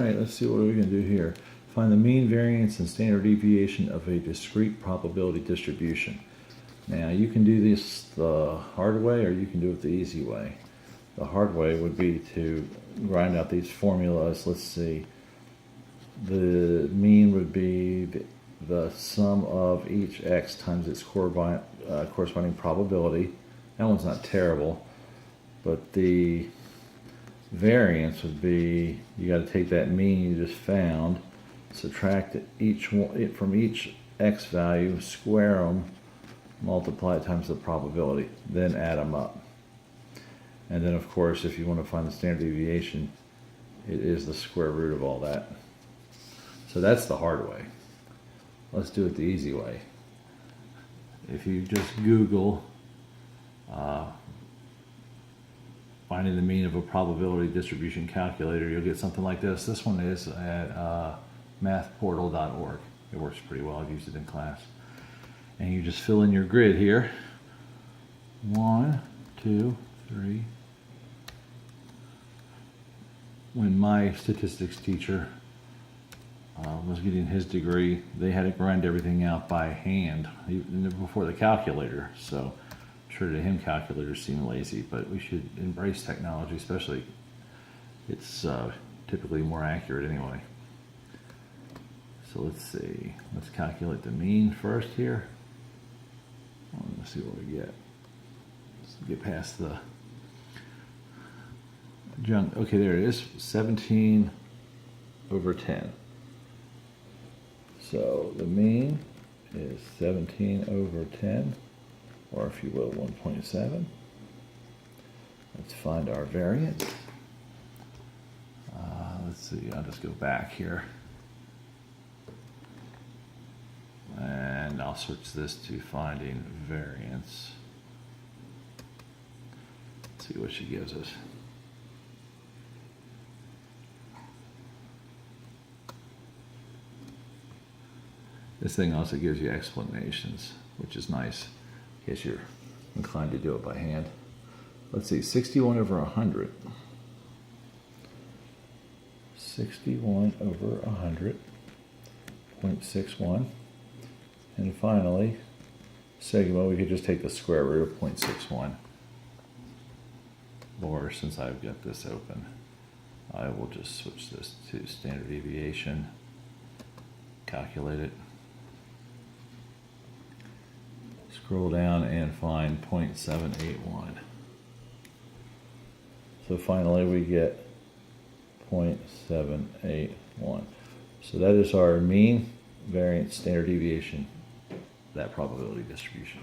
right, let's see what we can do here. Find the mean, variance, and standard deviation of a discrete probability distribution. Now, you can do this the hard way or you can do it the easy way. The hard way would be to grind out these formulas. Let's see. The mean would be the sum of each x times its corresponding probability. That one's not terrible. But the variance would be, you got to take that mean you just found, subtract each one from each x value, square them, multiply it times the probability, then add them up. And then of course, if you want to find the standard deviation, it is the square root of all that. So that's the hard way. Let's do it the easy way. If you just Google finding the mean of a probability distribution calculator, you'll get something like this. This one is at mathportal.org. It works pretty well. I've used it in class. And you just fill in your grid here. 1, 2, 3. When my statistics teacher was getting his degree, they had to grind everything out by hand even before the calculator. So sure, to him calculators seem lazy, but we should embrace technology, especially it's typically more accurate anyway. So let's see, let's calculate the mean first here. Let's see what we get. Let's get past the junk. Okay, there it is, 17 over 10. So the mean is 17 over 10. Or if you will, 1.7. Let's find our variance. Let's see, I'll just go back here. And I'll switch this to finding variance. Let's see what she gives us. This thing also gives you explanations, which is nice. In case you're inclined to do it by hand. Let's see, 61 over 100. 61 over 100, 0.61. And finally, sigma, we could just take the square root of 0.61. Or since I've got this open, I will just switch this to standard deviation, calculate it. Scroll down and find 0.781. So finally we get 0.781. So that is our mean, variance, standard deviation, that probability distribution.